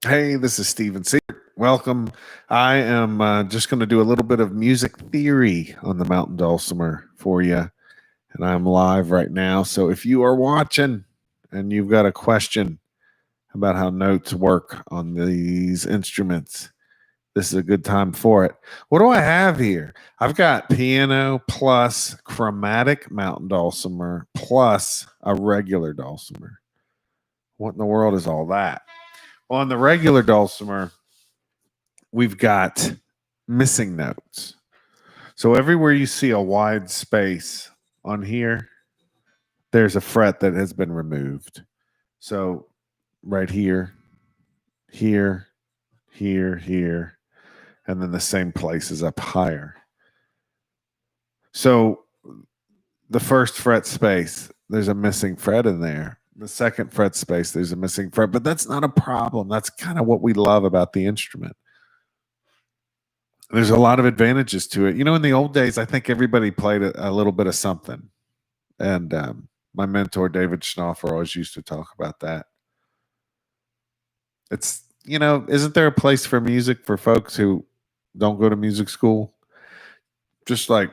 Hey, this is Steven Seibert. Welcome. I am just going to do a little bit of music theory on the Mountain Dulcimer for you. And I'm live right now. So if you are watching and you've got a question about how notes work on these instruments, this is a good time for it. What do I have here? I've got piano plus chromatic Mountain Dulcimer plus a regular dulcimer. What in the world is all that? On the regular dulcimer, we've got missing notes. So everywhere you see a wide space on here, there's a fret that has been removed. So right here, here, here, and then the same place is up higher. So the first fret space, there's a missing fret in there. The second fret space, there's a missing fret, but that's not a problem. That's kind of what we love about the instrument. There's a lot of advantages to it. You know, in the old days, I think everybody played a little bit of something. And my mentor, David Schnaufer, always used to talk about that. It's, you know, isn't there a place for music for folks who don't go to music school? Just like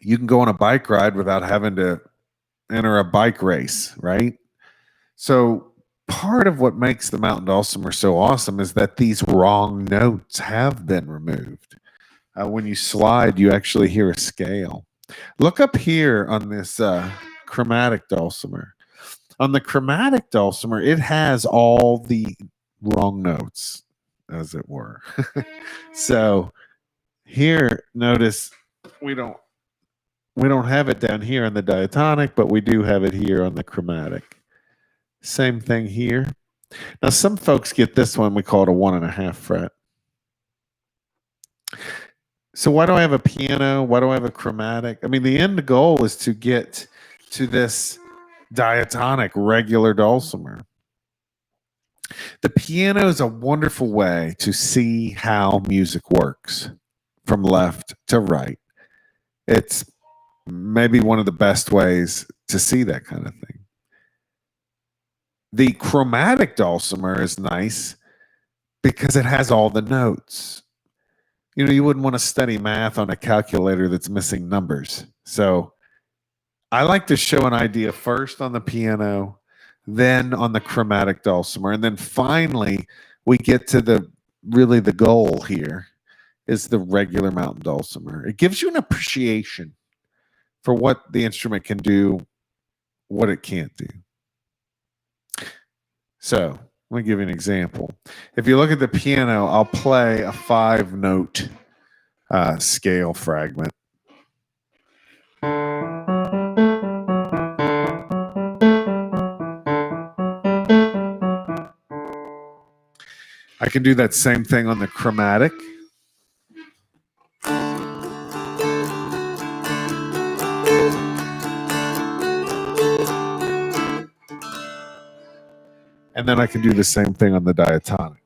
you can go on a bike ride without having to enter a bike race, right? So part of what makes the Mountain Dulcimer so awesome is that these wrong notes have been removed. When you slide, you actually hear a scale. Look up here on this chromatic dulcimer. On the chromatic dulcimer, it has all the wrong notes, as it were. So here, notice we don't have it down here on the diatonic, but we do have it here on the chromatic. Same thing here. Now, some folks get this one. We call it a 1.5 fret. So why do I have a piano? Why do I have a chromatic? I mean, the end goal is to get to this diatonic regular dulcimer. The piano is a wonderful way to see how music works from left to right. It's maybe one of the best ways to see that kind of thing. The chromatic dulcimer is nice because it has all the notes. You know, you wouldn't want to study math on a calculator that's missing numbers. So I like to show an idea first on the piano, then on the chromatic dulcimer, and then finally we get to the goal here is the regular Mountain Dulcimer. It gives you an appreciation for what the instrument can do, what it can't do. So let me give you an example. If you look at the piano, I'll play a 5-note scale fragment. I can do that same thing on the chromatic. And then I can do the same thing on the diatonic.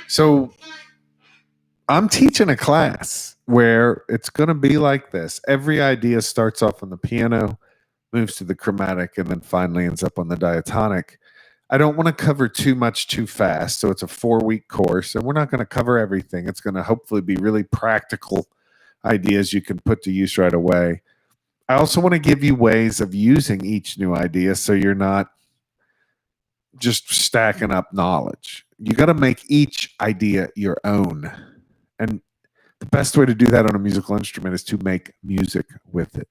So I'm teaching a class where it's going to be like this. Every idea starts off on the piano, moves to the chromatic, and then finally ends up on the diatonic. I don't want to cover too much too fast. So it's a 4-week course, and we're not going to cover everything. It's going to hopefully be really practical ideas you can put to use right away. I also want to give you ways of using each new idea so you're not just stacking up knowledge. You got to make each idea your own. And the best way to do that on a musical instrument is to make music with it.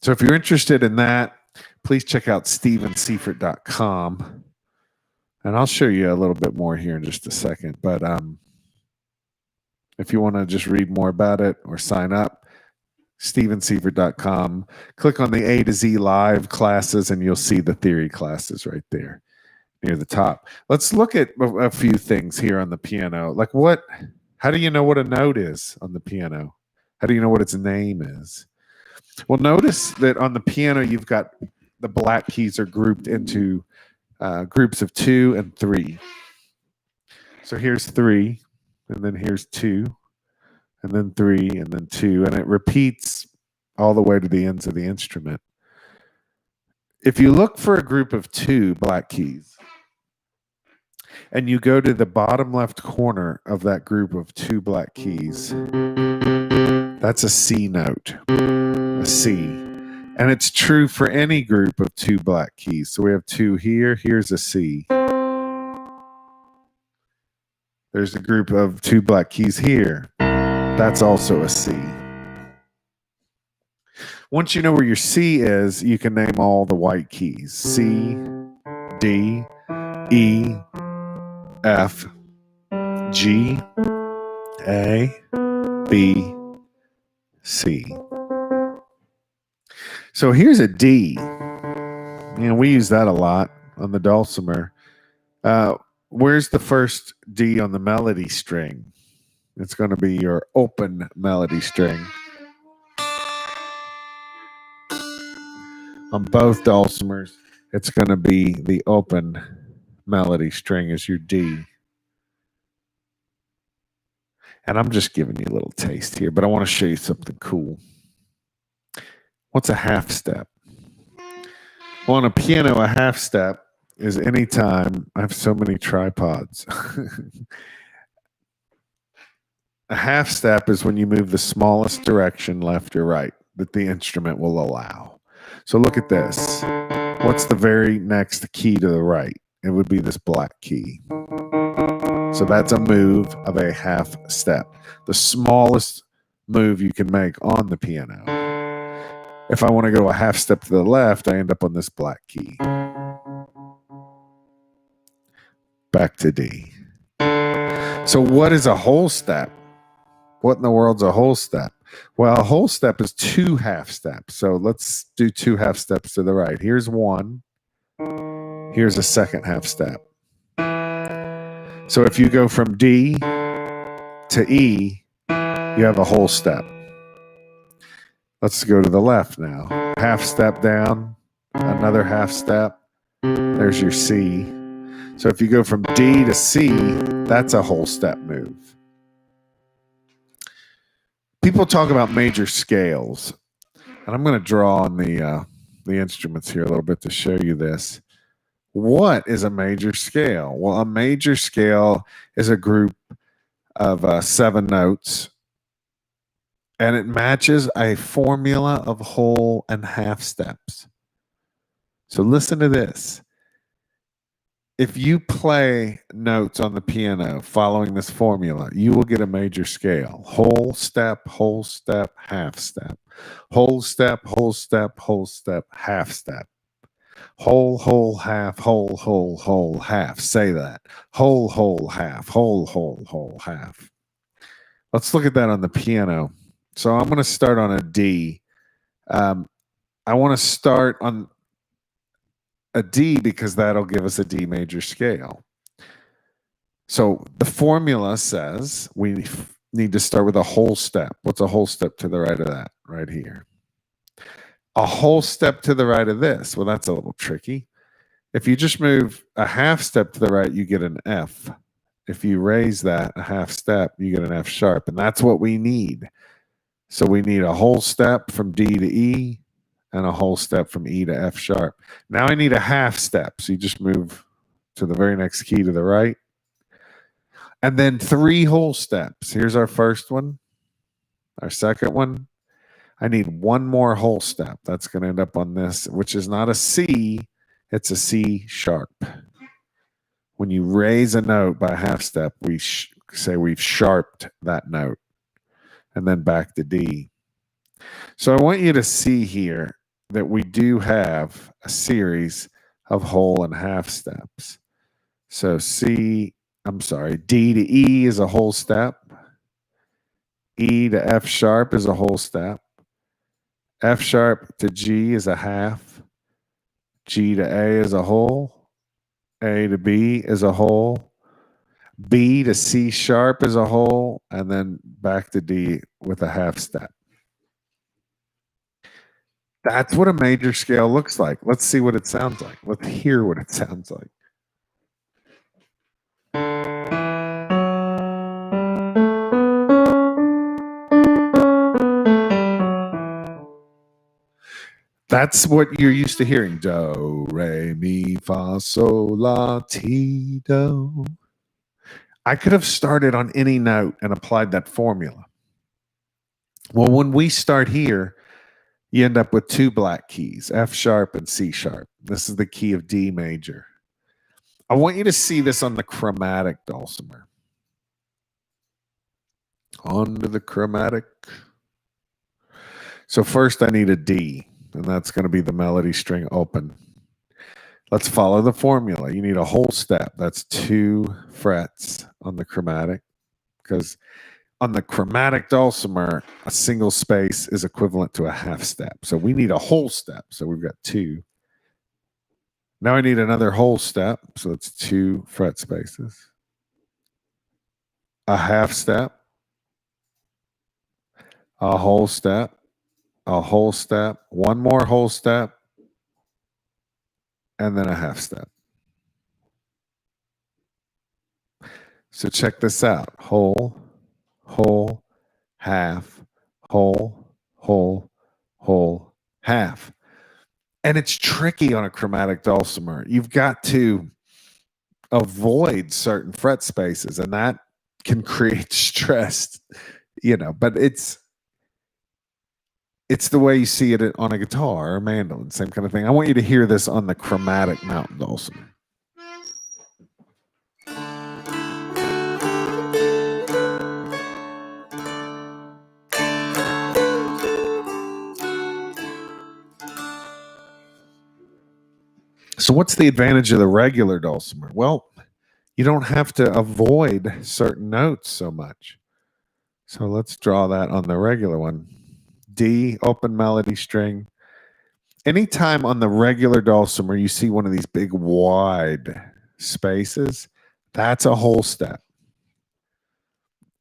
So if you're interested in that, please check out stevenseifert.com. And I'll show you a little bit more here in just a second. But if you want to just read more about it or sign up, stevenseifert.com. Click on the A to Z live classes and you'll see the theory classes right there near the top. Let's look at a few things here on the piano. Like how do you know what a note is on the piano? How do you know what its name is? Well, notice that on the piano, you've got the black keys are grouped into groups of 2 and 3. So here's 3, and then here's 2, and then 3, and then 2, and it repeats all the way to the ends of the instrument. If you look for a group of 2 black keys, and you go to the bottom left corner of that group of 2 black keys, that's a C note, a C. And it's true for any group of 2 black keys. So we have 2 here, here's a C. There's a group of 2 black keys here. That's also a C. Once you know where your C is, you can name all the white keys. C, D, E, F, G, A, B, C. So here's a D. You know, we use that a lot on the dulcimer. Where's the first D on the melody string? It's going to be your open melody string. On both dulcimers, it's going to be the open melody string as your D. And I'm just giving you a little taste here, but I want to show you something cool. What's a half step? Well, on a piano, a half step is anytime I have so many tripods. A half step is when you move the smallest direction, left or right, that the instrument will allow. So look at this. What's the very next key to the right? It would be this black key. So that's a move of a half step, the smallest move you can make on the piano. If I want to go a half step to the left, I end up on this black key. Back to D. So what is a whole step? What in the world's a whole step? Well, a whole step is 2 half steps. So let's do 2 half steps to the right. Here's 1. Here's a second half step. So if you go from D to E, you have a whole step. Let's go to the left now. Half step down, another half step. There's your C. So if you go from D to C, that's a whole step move. People talk about major scales, and I'm going to draw on the instruments here a little bit to show you this. What is a major scale? Well, a major scale is a group of 7 notes, and it matches a formula of whole and half steps. So listen to this. If you play notes on the piano following this formula, you will get a major scale. Whole step, half step. Whole step, half step. Whole, half, whole, half. Say that. Whole, half, whole, half. Let's look at that on the piano. So I'm going to start on a D. I want to start on a D because that'll give us a D major scale. So the formula says we need to start with a whole step. What's a whole step to the right of that? Right here. A whole step to the right of this. Well, that's a little tricky. If you just move a half step to the right, you get an F. If you raise that a half step, you get an F sharp. And that's what we need. So we need a whole step from D to E and a whole step from E to F sharp. Now I need a half step. So you just move to the very next key to the right. And then 3 whole steps. Here's our first one. Our second one. I need 1 more whole step. That's going to end up on this, which is not a C. It's a C sharp. When you raise a note by a half step, we say we've sharped that note. And then back to D. So I want you to see here that we do have a series of whole and half steps. So D to E is a whole step. E to F sharp is a whole step. F sharp to G is a half. G to A is a whole. A to B is a whole. B to C sharp is a whole. And then back to D with a half step. That's what a major scale looks like. Let's see what it sounds like. Let's hear what it sounds like. That's what you're used to hearing. Do, re, mi, fa, sol, la, ti, do. I could have started on any note and applied that formula. Well, when we start here, you end up with two black keys, F sharp and C sharp. This is the key of D major. I want you to see this on the chromatic dulcimer. Onto the chromatic. So first I need a D, and that's going to be the melody string open. Let's follow the formula. You need a whole step. That's 2 frets on the chromatic, because on the chromatic dulcimer, a single space is equivalent to a half step. So we need a whole step. So we've got 2. Now I need another whole step. So it's 2 fret spaces, a half step, a whole step, a whole step, one more whole step, and then a half step. So check this out. Whole, whole, half, whole, whole, whole, half. And it's tricky on a chromatic dulcimer. You've got to avoid certain fret spaces, and that can create stress, but it's the way you see it on a guitar or a mandolin, same kind of thing. I want you to hear this on the chromatic mountain dulcimer. So what's the advantage of the regular dulcimer? Well, you don't have to avoid certain notes so much. So let's draw that on the regular one. D, open melody string. Anytime on the regular dulcimer you see one of these big wide spaces, that's a whole step.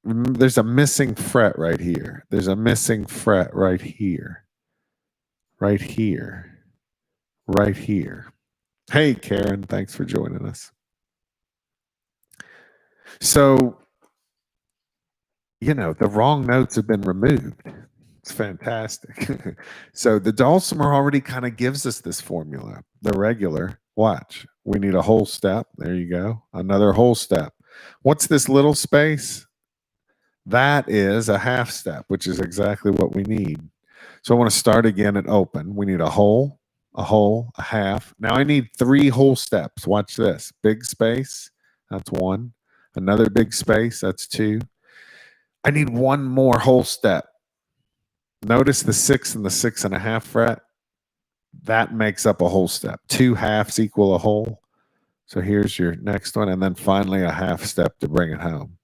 There's a missing fret right here. There's a missing fret right here. Right here. Right here. Hey, Karen, thanks for joining us. So, the wrong notes have been removed. It's fantastic. So the dulcimer already kind of gives us this formula. The regular, watch. We need a whole step. There you go. Another whole step. What's this little space? That is a half step, which is exactly what we need. So I want to start again at open. We need a whole, a half. Now I need 3 whole steps. Watch this. Big space. That's 1. Another big space. That's 2. I need 1 more whole step. Notice the 6 and the 6.5 fret. That makes up a whole step. 2 halves equal a whole. So here's your next one. And then finally a half step to bring it home.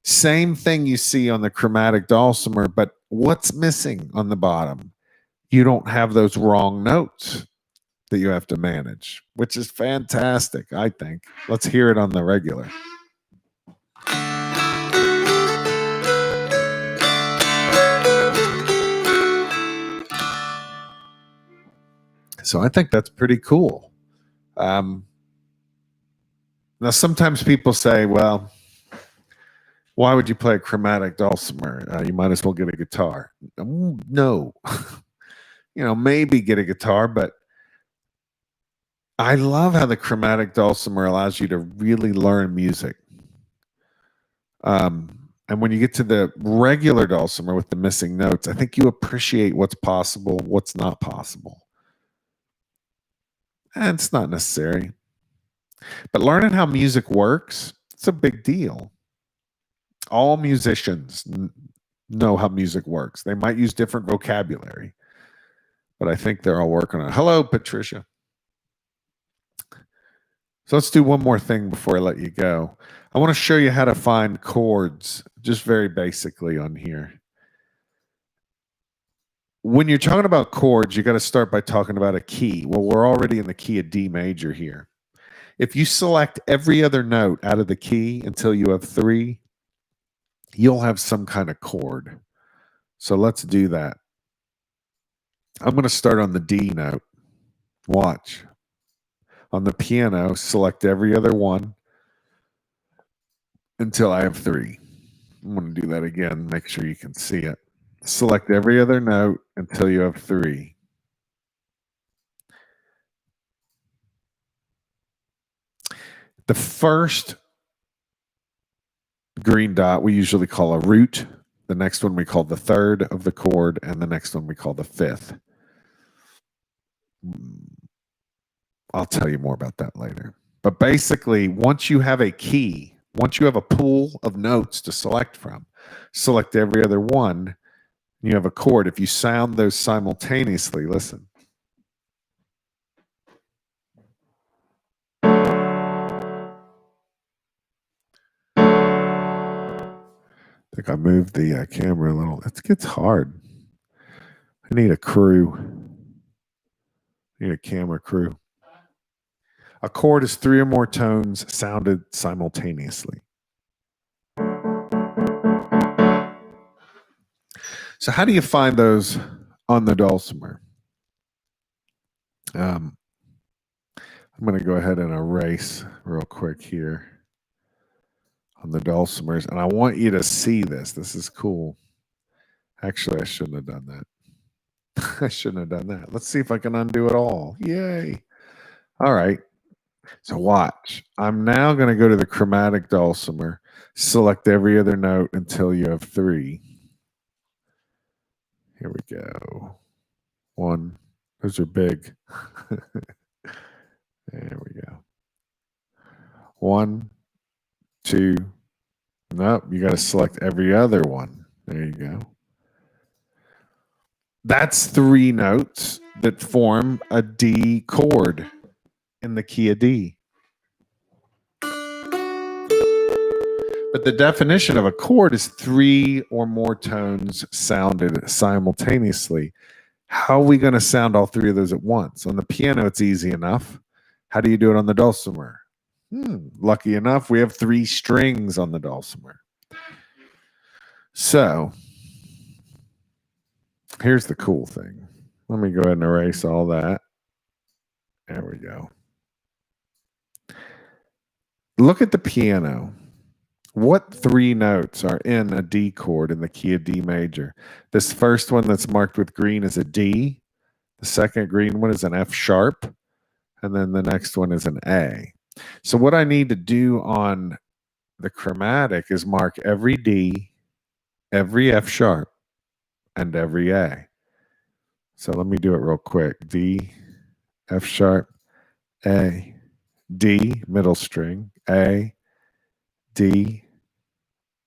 Same thing you see on the chromatic dulcimer, but what's missing on the bottom? You don't have those wrong notes that you have to manage, which is fantastic, I think. Let's hear it on the regular. So I think that's pretty cool. Now, sometimes people say, well, why would you play a chromatic dulcimer? You might as well get a guitar. No. Maybe get a guitar, but I love how the chromatic dulcimer allows you to really learn music. And when you get to the regular dulcimer with the missing notes, I think you appreciate what's possible, what's not possible. And it's not necessary. But learning how music works, it's a big deal. All musicians know how music works. They might use different vocabulary, but I think they're all working on it. Hello, Patricia. So let's do one more thing before I let you go. I want to show you how to find chords, just very basically on here. When you're talking about chords, you got to start by talking about a key. Well, we're already in the key of D major here. If you select every other note out of the key until you have 3, you'll have some kind of chord. So let's do that. I'm going to start on the D note. Watch. On the piano, select every other one until I have 3. I'm going to do that again. Make sure you can see it. Select every other note until you have 3. The first green dot we usually call a root. The next one we call the third of the chord, and the next one we call the fifth. I'll tell you more about that later. But basically, once you have a key, once you have a pool of notes to select from, select every other one. You have a chord. If you sound those simultaneously, listen. I think I moved the camera a little. It gets hard. I need a crew. I need a camera crew. A chord is 3 or more tones sounded simultaneously. So how do you find those on the dulcimer? I'm going to go ahead and erase real quick here on the dulcimers, and I want you to see this. This is cool. Actually, I shouldn't have done that. I shouldn't have done that. Let's see if I can undo it all. Yay. All right. So watch. I'm now going to go to the chromatic dulcimer, select every other note until you have 3. Here we go. 1. Those are big. There we go. 1, 2. Nope, you got to select every other one. There you go. That's 3 notes that form a D chord in the key of D. But the definition of a chord is 3 or more tones sounded simultaneously. How are we going to sound all 3 of those at once? On the piano, it's easy enough. How do you do it on the dulcimer? Lucky enough, we have 3 strings on the dulcimer. So here's the cool thing. Let me go ahead and erase all that. There we go. Look at the piano. What 3 notes are in a D chord in the key of D major? This first one that's marked with green is a D. The second green one is an F sharp. And then the next one is an A. So what I need to do on the chromatic is mark every D, every F sharp, and every A. So let me do it real quick. D, F sharp, A, D, middle string, A, D,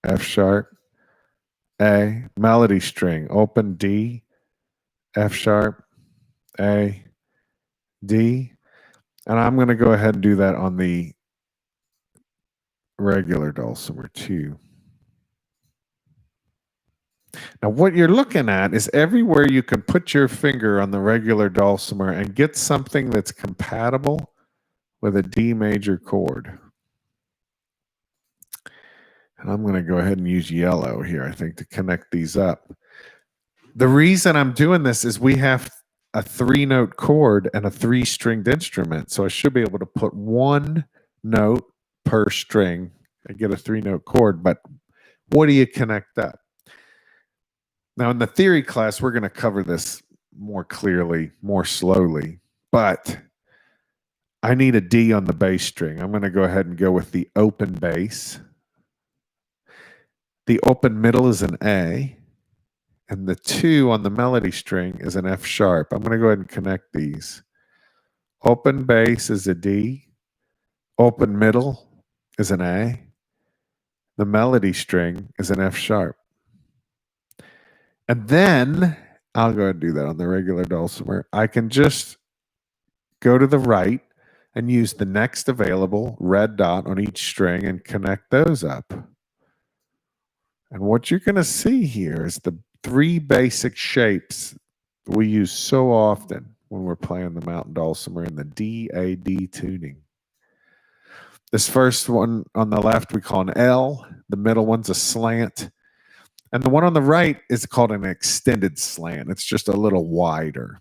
F sharp, A, melody string, open D, F sharp, A, D. And I'm going to go ahead and do that on the regular dulcimer too. Now, what you're looking at is everywhere you can put your finger on the regular dulcimer and get something that's compatible with a D major chord. And I'm going to go ahead and use yellow here, I think, to connect these up. The reason I'm doing this is we have a 3-note chord and a 3-stringed instrument. So I should be able to put 1 note per string and get a 3-note chord. But what do you connect up? Now, in the theory class, we're going to cover this more clearly, more slowly. But I need a D on the bass string. I'm going to go ahead and go with the open bass. The open middle is an A. And the 2 on the melody string is an F sharp. I'm going to go ahead and connect these. Open bass is a D. Open middle is an A. The melody string is an F sharp. And then I'll go ahead and do that on the regular dulcimer. I can just go to the right and use the next available red dot on each string and connect those up. And what you're going to see here is the 3 basic shapes we use so often when we're playing the mountain dulcimer in the D-A-D tuning. This first one on the left we call an L. The middle one's a slant. And the one on the right is called an extended slant. It's just a little wider.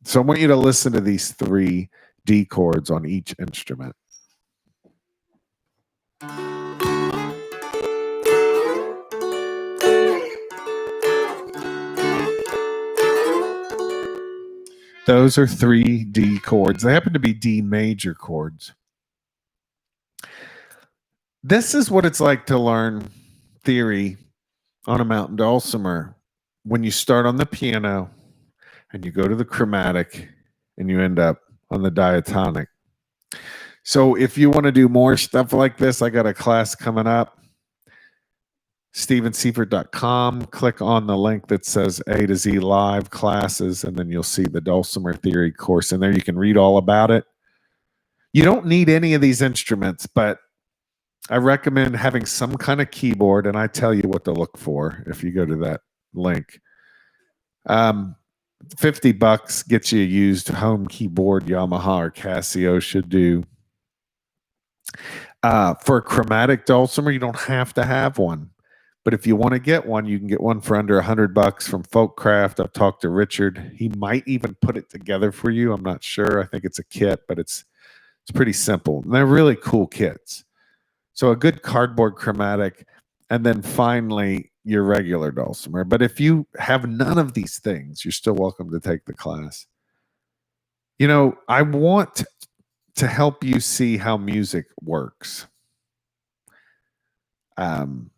So I want you to listen to these 3 D chords on each instrument. Those are 3 D chords. They happen to be D major chords. This is what it's like to learn theory on a mountain dulcimer. When you start on the piano and you go to the chromatic and you end up on the diatonic. So if you want to do more stuff like this, I got a class coming up. StevenSeifert.com. Click on the link that says A to Z Live Classes, and then you'll see the Dulcimer Theory course in there. You can read all about it. You don't need any of these instruments, but I recommend having some kind of keyboard, and I tell you what to look for if you go to that link. 50 bucks gets you a used home keyboard. Yamaha or Casio should do. For a chromatic dulcimer, you don't have to have one. But if you want to get one, you can get one for under 100 bucks from Folkcraft. I've talked to Richard. He might even put it together for you. I'm not sure. I think it's a kit, but it's pretty simple. And they're really cool kits. So a good cardboard chromatic, and then finally your regular dulcimer. But if you have none of these things, you're still welcome to take the class. You know, I want to help you see how music works. And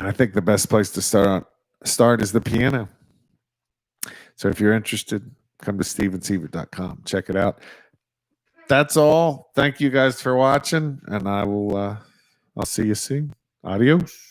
I think the best place to start is the piano. So if you're interested, come to StevenSeifert.com. Check it out. That's all. Thank you guys for watching, and I'll see you soon. Adios.